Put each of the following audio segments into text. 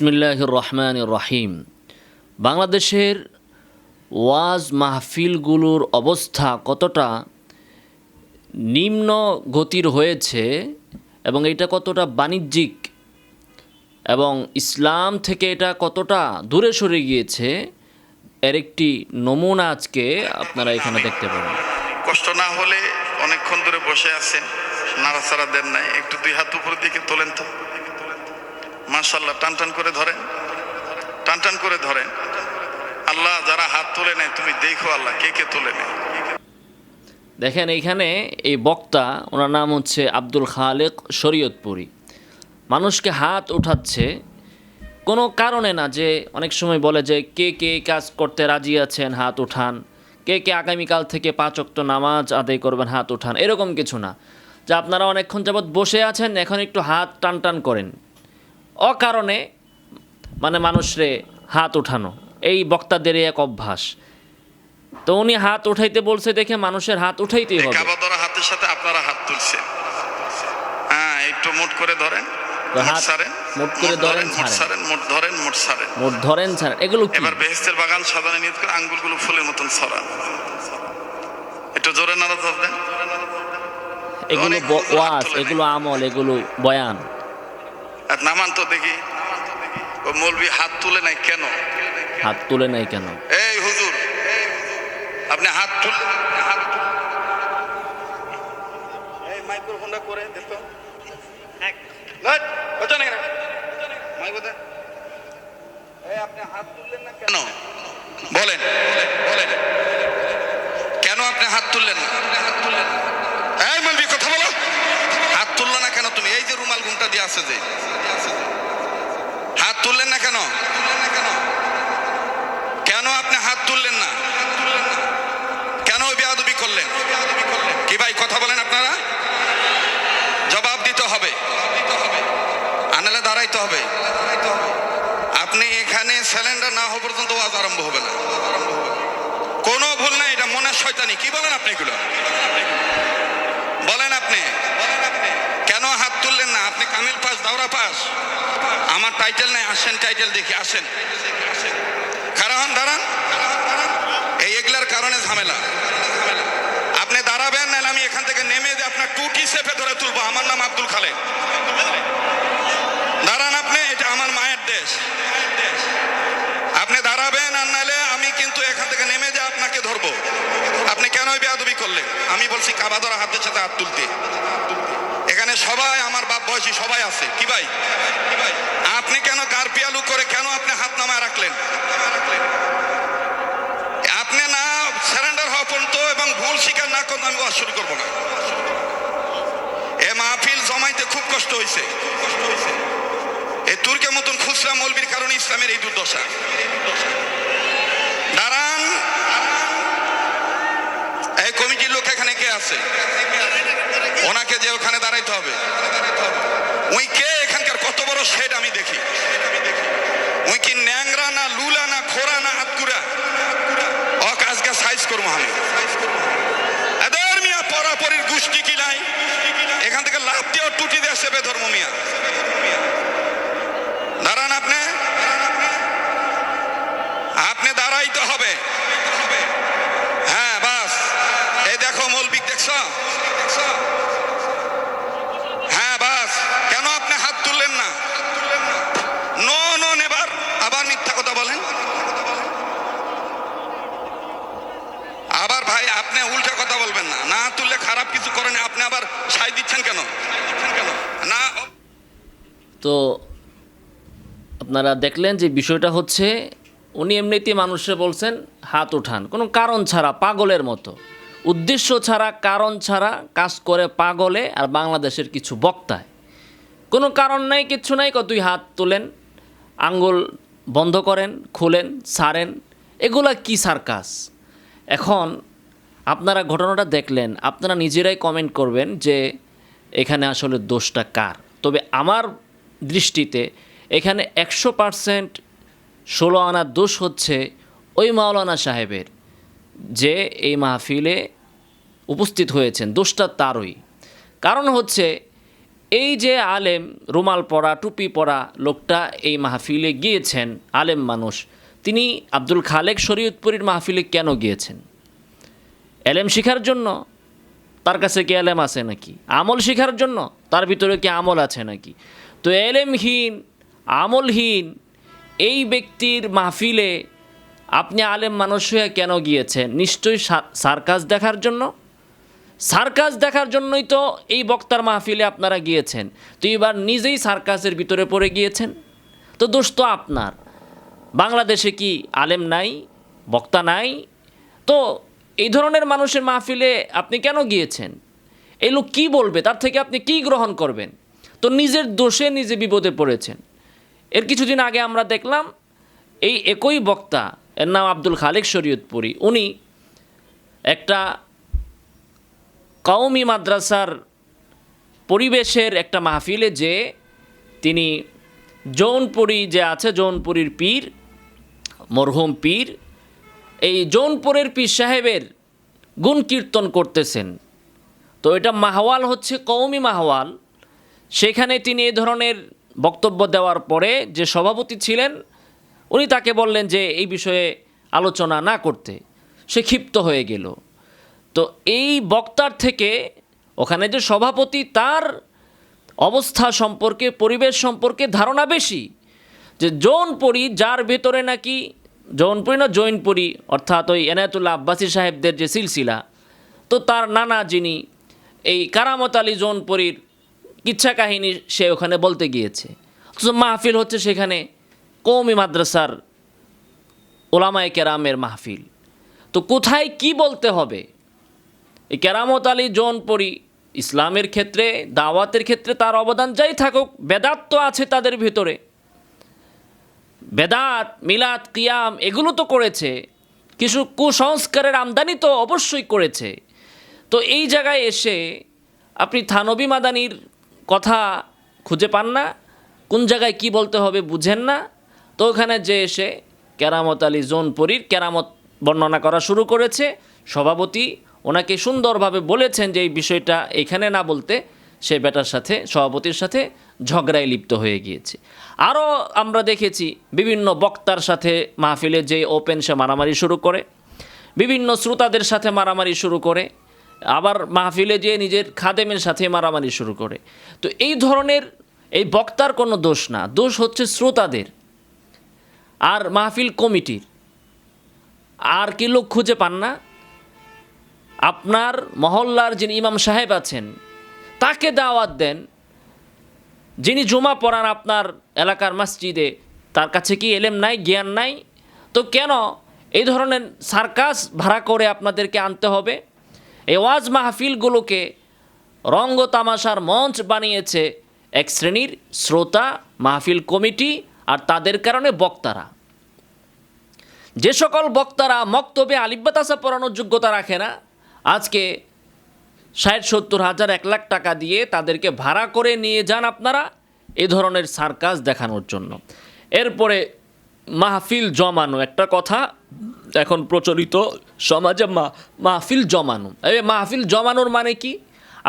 বিসমিল্লাহির রহমানির রহিম। বাংলাদেশের ওয়াজ মাহফিলগুলোর অবস্থা কতটা নিম্ন গতির হয়েছে এবং এটা কতটা বাণিজ্যিক এবং ইসলাম থেকে এটা কতটা দূরে সরে গিয়েছে এর একটি নমুনা আজকে আপনারা এখানে দেখতে পাবেন। কষ্ট না হলে অনেকক্ষণ ধরে বসে আছেন, নাড়াচাড়া দেন নাই, একটু দুই হাত উপরের দিকে তোলেন তো। মাশাআল্লাহ, টান টান করে ধরেন, টান টান করে ধরেন। আল্লাহ যারা হাত তোলে নেয় তুমি দেখো আল্লাহ কে কে তোলে নেয়। দেখেন এইখানে এই বক্তা, ওনার নাম হচ্ছে আব্দুল খালেক শরীয়তপুরী, মানুষকে হাত উঠাচ্ছে কোনো কারণে না। যে অনেক সময় বলে যে কে কে কাজ করতে রাজি আছেন হাত উঠান, কে কে আগামীকাল থেকে 5 ওয়াক্ত নামাজ আদায় করবেন হাত উঠান, এরকম কিছু না। যে আপনারা অনেকক্ষণ যাবৎ বসে আছেন, এখন একটু হাত টান টান করেন, অকারণে মানে মানুষরে হাত উঠানো এই বক্তাদের এক অভ্যাস। তো উনি হাত উঠাইতে বলছে দেখে মানুষের হাত উঠাইতেই হবে। কাবা ধরা হাতের সাথে আপনারা হাত তুলছেন, হ্যাঁ একটু মুট করে ধরেন, হাত মুট করে ধরেন, ছাড়েন, মুট ধরেন, মুট ছাড়েন, মুট ধরেন, ছাড়েন। এগুলো কি? এবার বেহেশতের বাগান সাজানো নিয়ত করে আঙ্গুলগুলো ফুলের মতন ছড়ান, একটু জোরে নাড়া দেন। এগুলো ওয়াজ, এগুলো আমল, এগুলো বয়ান। আর নামান তো দেখি, ও মৌলবি হাত তুলে নাই কেন? হাত তুলে নাই কেন? এই হুজুর আপনি হাত তুলে, এই মাইক্রোফোনটা করে দেখো, আপনি হাত তুললেন না কেন? বলেন বলেন, কেন আপনি হাত তুললেন না? এই মৌলবি কথা বলো, হাত তুললো না কেন তুমি? এই যে রুমাল ঘুমটা দিয়ে আছে, যে হাত তুললেন না কেন? কেন আপনি হাত তুললেন না? কেন বেয়াদবি করলেন? কি ভাই কথা বলেন আপনারা? জবাব দিতে হবে, আনালে দাঁড়াইতে হবে। আপনি এখানে সিলিন্ডার না হওয়া পর্যন্ত ওয়াজ আরম্ভ হবে না। কোনো ভুল নাই, এটা মনের শয়তানি। কি বলেন আপনি এগুলো? বলেন আপনি কেন হাত তুললেন না? আপনি কামিল পাস, দাওরা পাস, আমার টাইটেল নাই, আসেন টাইটেল দেখি, আসেন কারণ দাঁড়ান। এই এগুলার কারণে ঝামেলা। আপনি দাঁড়াবেন, নাহলে আমি এখান থেকে নেমে যে আপনার টুটি চেপে ধরে তুলবো। আমার নাম আব্দুল খালেক। দাঁড়ান আপনি, এটা আমার মায়ের দেশ। আপনি দাঁড়াবেন, আর নাহলে আমি কিন্তু এখান থেকে নেমে যে আপনাকে ধরবো। আপনি কেন বেয়াদবি করলেন? আমি বলছি কাবা ধরা হাতের সাথে হাত তুলতে। এখানে সবাই আমার বাপ বয়সী সবাই আছে। কি ভাই আপনি কেন গারপিয়ালু করে কেন আপনি হাত নামায় রাখলেন? আপনি না সারেন্ডার হওয়া পর্যন্ত এবং ভুল স্বীকার না করতে আমি ওয়াজ শুরু করবো না। এ মাহফিল জমাইতে খুব কষ্ট হয়েছে। এই তুর্কের মতন খুচরা মৌলবীর কারণে ইসলামের এই দুর্দশা। দাঁড়ান, এই কমিটির লোক এখানে কে আছে? ওনাকে যে ওখানে দাঁড়াইতে হবে। ওই কে এখানকার কত বড় শেড আমি দেখি। ওই কি ন্যাংরা না লুলা না খোরা না হাতকুরা? আজকে সাইজ করবো আমি। এদের মিয়া পরাপরির গোষ্ঠী কি নাই? এখান থেকে লাভ দিয়ে টুটি দিয়ে সেবে ধর্ম মিয়া। দাঁড়ান আপনি, আপনি দাঁড়াইতে হবে। হ্যাঁ বাস, এই দেখো মৌলবি দেখছো? হ্যাঁ বাস, কেন আপনি হাত তুললেন না? নো নো নেবার, আবার মিথ্যা কথা বলেন। আবার ভাই আপনি উল্টা কথা বলবেন না। না তুললে খারাপ কিছু করেন, আপনি আবার সাই দিচ্ছেন কেন? না তো আপনারা দেখলেন যে বিষয়টা হচ্ছে, উনি এমনিতেই মানুষে বলছেন হাত উঠান, কোনো কারণ ছাড়া, পাগলের মতো, উদ্দেশ্য ছাড়া, কারণ ছাড়া কাজ করে পাগলে। আর বাংলাদেশের কিছু বক্তায় কোনো কারণ নাই, কিচ্ছু নাই, কতই হাত তোলেন, আঙ্গুল বন্ধ করেন, খুলেন, ছাড়েন। এগুলা কি সার্কাস? এখন আপনারা ঘটনাটা দেখলেন, আপনারা নিজেরাই কমেন্ট করবেন যে এখানে আসলে দোষটা কার। তবে আমার দৃষ্টিতে এখানে 100% 16 আনার দোষ হচ্ছে ওই মাওলানা সাহেবের, যে এই মাহফিলে উপস্থিত হয়েছেন। দোষটা তারই। কারণ হচ্ছে এই যে আলেম, রুমাল পরা, টুপি পরা লোকটা এই মাহফিলে গিয়েছেন, আলেম মানুষ, তিনি আব্দুল খালেক শরীয়তপুরীর মাহফিলে কেন গিয়েছেন? এলেম শিখার জন্য? তার কাছে কি এলেম আছে নাকি? আমল শিখার জন্য? তার ভিতরে কি আমল আছে নাকি? তো এলেমহীন, আমলহীন এই ব্যক্তির মাহফিলে আপনি আলেম মানুষ হয়ে কেন গিয়েছেন? নিশ্চয়ই সার্কাস দেখার জন্য। সার্কাস দেখার জন্যই তো এই বক্তার মাহফিলে আপনারা গিয়েছেন। তো এবার নিজেই সার্কাসের ভিতরে পড়ে গিয়েছেন। তো দোষ তো আপনার। বাংলাদেশে কি আলেম নাই, বক্তা নাই? তো এই ধরনের মানুষের মাহফিলে আপনি কেন গিয়েছেন? এই লোক কী বলবে, তার থেকে আপনি কি গ্রহণ করবেন? তো নিজের দোষে নিজে বিপদে পড়েছেন। এর কিছুদিন আগে আমরা দেখলাম এই একই বক্তা, এর নাম আব্দুল খালেক শরীয়তপুরী, উনি একটা কওমি মাদ্রাসার পরিবেশের একটা মাহফিলে যে তিনি জৌনপুরী যে আছে, জৌনপুরীর পীর, মরহুম পীর, এই জৌনপুরের পীর সাহেবের গুণ কীর্তন করতেছেন। তো এটা মাহওয়াল হচ্ছে কওমি মাহওয়াল। সেখানে তিনি এ ধরনের বক্তব্য দেওয়ার পরে যে সভাপতি ছিলেন উনি তাকে বললেন যে এই বিষয়ে আলোচনা না করতে। সে ক্ষিপ্ত হয়ে গেল। তো এই বক্তার থেকে ওখানে যে সভাপতি, তার অবস্থা সম্পর্কে, পরিবেশ সম্পর্কে ধারণা বেশি। যে জৌনপুরী, যার ভেতরে নাকি জৌনপুরী না জৈনপুরী, অর্থাৎ ওই এনায়েতুল্লাহ আব্বাসী সাহেবদের যে সিলসিলা, তো তার নানা যিনি এই কারামত আলী জৌনপুরীর কিচ্ছা কাহিনী সে ওখানে বলতে গিয়েছে। তো মাহফিল হচ্ছে সেখানে কওমি মাদ্রাসার ওলামায়ে কেরামের মাহফিল। তো কোথায় কি বলতে হবে? এই কেরামত আলী জৌনপুরী ইসলামের ক্ষেত্রে, দাওয়াতের ক্ষেত্রে তার অবদান যাই থাকুক, বেদাত তো আছে তাদের ভিতরে, বেদাত, মিলাদ, কিয়াম এগুলো তো করেছে, কিছু কুসংস্কারের আমদানি তো অবশ্যই করেছে। তো এই জায়গায় এসে আপনি থানবী মাদানির কথা খুঁজে পান না, কোন জায়গায় কি বলতে হবে বুঝেন না। তো ওখানে যে এসে কেরামত আলী জৌনপুরীর কেরামত বর্ণনা করা শুরু করেছে। সভাপতি ওনাকে সুন্দরভাবে বলেছেন যে এই বিষয়টা এখানে না বলতে, সে বেটার সাথে, সভাপতির সাথে ঝগড়ায় লিপ্ত হয়ে গিয়েছে। আরও আমরা দেখেছি বিভিন্ন বক্তার সাথে মাহফিলে যে ওপেন সে মারামারি শুরু করে, বিভিন্ন শ্রোতাদের সাথে মারামারি শুরু করে, আবার মাহফিলে যে নিজের খাদেমের সাথে মারামারি শুরু করে। তো এই ধরনের এই বক্তার কোনো দোষ না, দোষ হচ্ছে শ্রোতাদের আর মাহফিল কমিটির। আর কি লোক খুঁজে পান না? আপনার মহল্লার যিনি ইমাম সাহেব আছেন তাকে দাওয়াত দেন। যিনি জুমা পড়ান আপনার এলাকার মসজিদে, তার কাছে কি এলেম নাই, জ্ঞান নাই? তো কেন এই ধরনের সার্কাস ভাড়া করে আপনাদেরকে আনতে হবে? এই ওয়াজ মাহফিলগুলোকে রঙ্গ তামাশার মঞ্চ বানিয়েছে এক শ্রেণীর শ্রোতা, মাহফিল কমিটি আর তাদের কারণে বক্তারা। যে সকল বক্তারা মক্তবে আলিব্বাতাসা পড়ানোর যোগ্যতা রাখে না, আজকে 60-70 হাজার 1 লাখ টাকা দিয়ে তাদেরকে ভাড়া করে নিয়ে যান আপনারা এ ধরনের সার্কাস দেখানোর জন্য। এরপরে মাহফিল জমানো, একটা কথা এখন প্রচলিত সমাজে, মাহফিল জমানো। এই মাহফিল জমানোর মানে কি?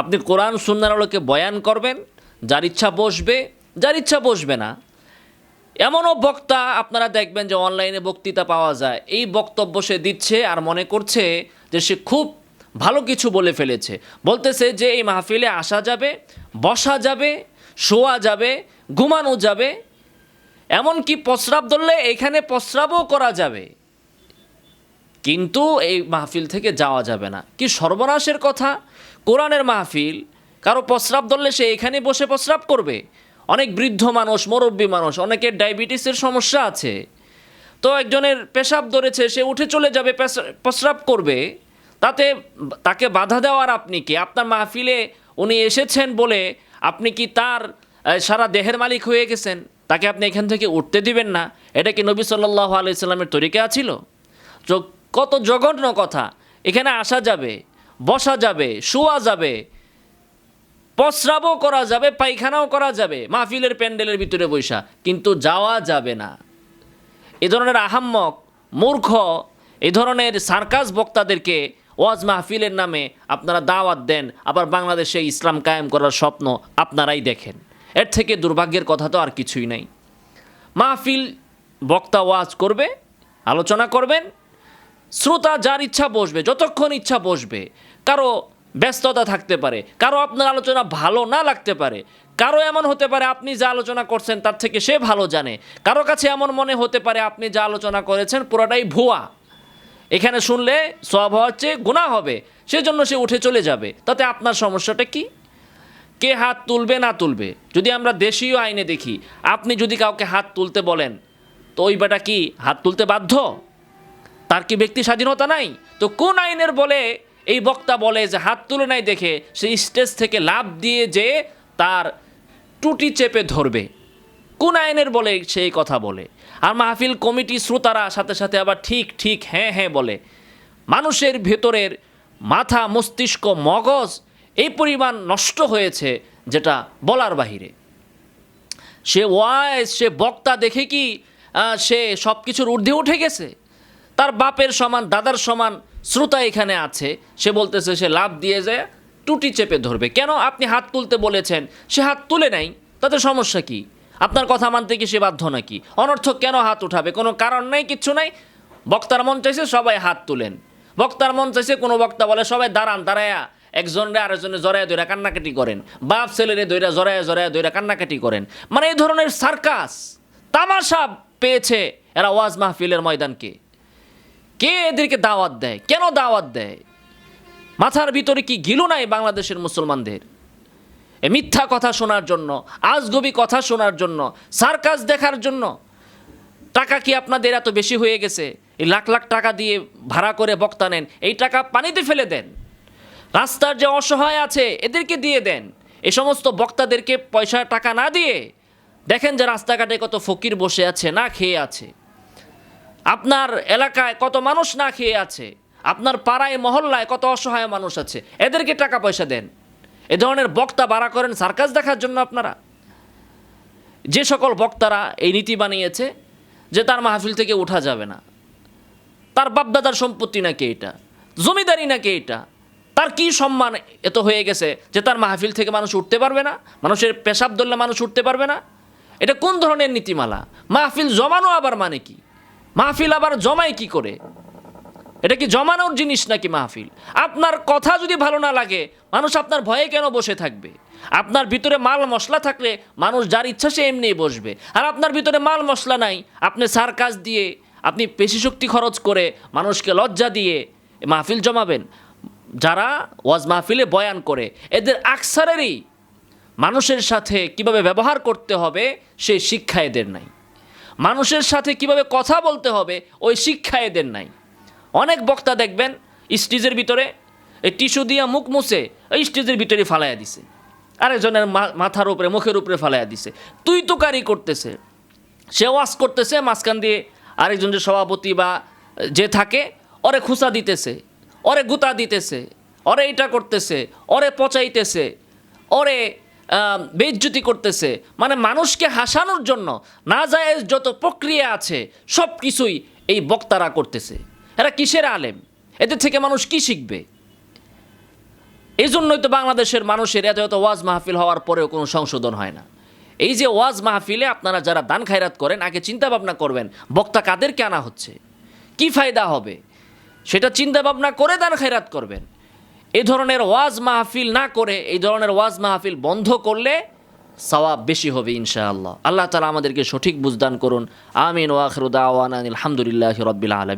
আপনি কোরআন সুন্নাহর আলোকে বয়ান করবেন, যার ইচ্ছা বসবে, যার ইচ্ছা বসবে না। এমনও বক্তা আপনারা দেখবেন যে অনলাইনে বক্তৃতা পাওয়া যায়, এই বক্তব্য সে দিচ্ছে আর মনে করছে যে সে খুব ভালো কিছু বলে ফেলেছে। বলতেছে যে এই মাহফিলে আসা যাবে, বসা যাবে, শোয়া যাবে, ঘুমানো যাবে, এমনকি প্রস্রাব ধরলে এখানে প্রস্রাবও করা যাবে, কিন্তু এই মাহফিল থেকে যাওয়া যাবে না। কি সর্বনাশের কথা! কোরআনের মাহফিল, কারো প্রস্রাব ধরলে সে এখানে বসে প্রস্রাব করবে? অনেক বৃদ্ধ মানুষ, মুরব্বী মানুষ, অনেকের ডায়াবেটিসের সমস্যা আছে, তো একজনের পেশাব ধরেছে, সে উঠে চলে যাবে, প্রস্রাব করবে, তাতে তাকে বাধা দেওয়ার আপনি কি? আপনার মাহফিলে উনি এসেছেন বলে আপনি কি তার সারা দেহের মালিক হয়ে গেছেন? তাকে আপনি এখান থেকে উঠতে দিবেন না? এটা কি নবী সাল্লাল্লাহু আলাইহি সাল্লামের তরিকা ছিল? কত জঘন্য কথা! এখানে আসা যাবে, বসা যাবে, শোয়া যাবে, প্রস্রাবও করা যাবে, পায়খানাও করা যাবে মাহফিলের প্যান্ডেলের ভিতরে বৈশা, কিন্তু যাওয়া যাবে না। এ ধরনের আহাম্মক, মূর্খ, এই ধরনের সার্কাস বক্তাদেরকে ওয়াজ মাহফিলের নামে আপনারা দাওয়াত দেন, আবার বাংলাদেশে ইসলাম কায়েম করার স্বপ্ন আপনারাই দেখেন। এর থেকে দুর্ভাগ্যের কথা তো আর কিছুই নাই। মাহফিল, বক্তা ওয়াজ করবে, আলোচনা করবেন, শ্রোতা যার ইচ্ছা বসবে, যতক্ষণ ইচ্ছা বসবে। কারো ব্যস্ততা থাকতে পারে, কারো আপনার আলোচনা ভালো না লাগতে পারে, কারো এমন হতে পারে আপনি যা আলোচনা করছেন তার থেকে সে ভালো জানে, কারো কাছে এমন মনে হতে পারে আপনি যা আলোচনা করেছেন পুরোটাই ভুয়া, এখানে শুনলে সওয়াব হওয়ার চেয়ে গুনাহ হবে, সেজন্য সে উঠে চলে যাবে। তাতে আপনার সমস্যাটা কি? কে হাত তুলবে না তুলবে? যদি আমরা দেশীয় আইনে দেখি, আপনি যদি কাউকে হাত তুলতে বলেন তো ওই বেটা কি হাত তুলতে বাধ্য? তার কি ব্যক্তি স্বাধীনতা নাই? তো কোন আইনের বলে এই বক্তা বলে যে হাত তুলে নাই দেখে সে স্টেজ থেকে লাফ দিয়ে যে তার টুটি চেপে ধরবে? কোন আইনের বলে সেই কথা বলে? আর মাহফিল কমিটি শ্রোতারা সাথে সাথে আবার ঠিক ঠিক হ্যাঁ হ্যাঁ বলে। মানুষের ভেতরের মাথা, মস্তিষ্ক, মগজ এই পরিমাণ নষ্ট হয়েছে যেটা বলার বাহিরে। সে ওয়াইজ, সে বক্তা দেখে কি সে সব কিছুর ঊর্ধ্বে উঠে গেছে? তার বাপের সমান, দাদার সমান শ্রোতা এখানে আছে, সে বলতেছে সে লাভ দিয়ে যায় টুটি চেপে ধরবে। কেন? আপনি হাত তুলতে বলেছেন, সে হাত তুলে নাই, তাতে সমস্যা কি? আপনার কথা মানতে কি সে বাধ্য নাকি? অনর্থক কেন হাত উঠাবে? কোনো কারণ নাই, কিচ্ছু নাই। বক্তার মন চাইছে সবাই হাত তুলেন, বক্তার মন চাইছে কোনো বক্তা বলে সবাই দাঁড়ান, দাঁড়ায়া একজনরে আরেকজনে জড়ায় দইরা কান্নাকাটি করেন, বাপ ছেলেরে দইরা জড়ায় জড়ায় দইরা কান্নাকাটি করেন। মানে এই ধরনের সার্কাস, তামাশা পেয়েছে এরা ওয়াজ মাহফিলের ময়দানকে। কে এদেরকে দাওয়াত দেয়? কেন দাওয়াত দেয়? মাথার ভিতরে কি গিলু নাই বাংলাদেশের মুসলমানদের? এ মিথ্যা কথা শোনার জন্য, আজগবি কথা শোনার জন্য, সার্কাস দেখার জন্য। টাকা কি আপনাদের এত বেশি হয়ে গেছে? এই লাখ লাখ টাকা দিয়ে ভাড়া করে বক্তা নেন, এই টাকা পানিতে ফেলে দেন। রাস্তার যে অসহায় আছে এদেরকে দিয়ে দেন। এই সমস্ত বক্তাদেরকে পয়সা টাকা না দিয়ে দেখেন যে রাস্তাঘাটে কত ফকির বসে আছে, না খেয়ে আছে। আপনার এলাকায় কত মানুষ না খেয়ে আছে, আপনার পাড়ায় মহল্লায় কত অসহায় মানুষ আছে, এদেরকে টাকা পয়সা দেন। এ ধরনের বক্তা ভাড়া করেন সার্কাস দেখার জন্য আপনারা। যে সকল বক্তারা এই নীতি বানিয়েছে যে তার মাহফিল থেকে উঠা যাবে না, তার বাপদাদার সম্পত্তি নাকি এটা, জমিদারি নাকি এটা, তার কি সম্মান এত হয়ে গেছে যে তার মাহফিল থেকে মানুষ উঠতে পারবে না, মানুষের পেশাব ধরলে মানুষ উঠতে পারবে না? এটা কোন ধরনের নীতিমালা? মাহফিল জমানো আবার মানে কি? মাহফিল আবার জমায় কি করে? এটা কি জমানোর জিনিস নাকি মাহফিল? আপনার কথা যদি ভালো না লাগে, মানুষ আপনার ভয়ে কেন বসে থাকবে? আপনার ভিতরে মাল মশলা থাকলে মানুষ যার ইচ্ছা সে এমনিই বসবে। আর আপনার ভিতরে মাল মশলা নাই, আপনি সার্কাস দিয়ে, আপনি পেশি শক্তি খরচ করে, মানুষকে লজ্জা দিয়ে মাহফিল জমাবেন। যারা ওয়াজ মাহফিলে বয়ান করে এদের আকসারেরই মানুষের সাথে কিভাবে ব্যবহার করতে হবে সেই শিক্ষা এদের নাই। মানুষের সাথে কিভাবে কথা বলতে হবে ওই শিক্ষা এদের নাই। অনেক বক্তা দেখবেন স্টেজের ভিতরে এই টিস্যু দিয়ে মুখ মুছে ওই স্টেজের ভিতরে ফালাইয়া দিছে, আরেকজনের মাথার উপরে, মুখের উপরে ফালাইয়া দিছে, তুই তুকারি করতেছে। সে ওয়াজ করতেছে, মাঝখান দিয়ে আরেকজন যে সভাপতি বা যে থাকে ওরে খুঁচা দিতেছে, ওরে গুতা দিতেছে, ওরে এটা করতেছে, ওরে পচাইতেছে, ওরে বেইজ্জতি করতেছে। মানে মানুষকে হাসানোর জন্য না জায়েজ যত প্রক্রিয়া আছে সব কিছুই এই বক্তারা করতেছে। এরা কিসের আলেম? এদের থেকে মানুষ কি শিখবে? এই জন্যই তো বাংলাদেশের মানুষের এত এত ওয়াজ মাহফিল হওয়ার পরেও কোনো সংশোধন হয় না। এই যে ওয়াজ মাহফিলে আপনারা যারা দান খায়রাত করেন, আগে চিন্তা ভাবনা করবেন বক্তা কাদেরকে আনা হচ্ছে, কি ফায়দা হবে, সেটা চিন্তা ভাবনা করে দান খায়রাত করবেন। এই ধরনের ওয়াজ মাহফিল না করে এই ধরনের ওয়াজ মাহফিল বন্ধ করলে সওয়াব বেশি হবে ইনশাআল্লাহ। আল্লাহ তাআলা আমাদেরকে সঠিক বুঝদান করুন। আমিন ওয়া আখিরু দাওয়ানা আলহামদুলিল্লাহি রাব্বিল আলামিন।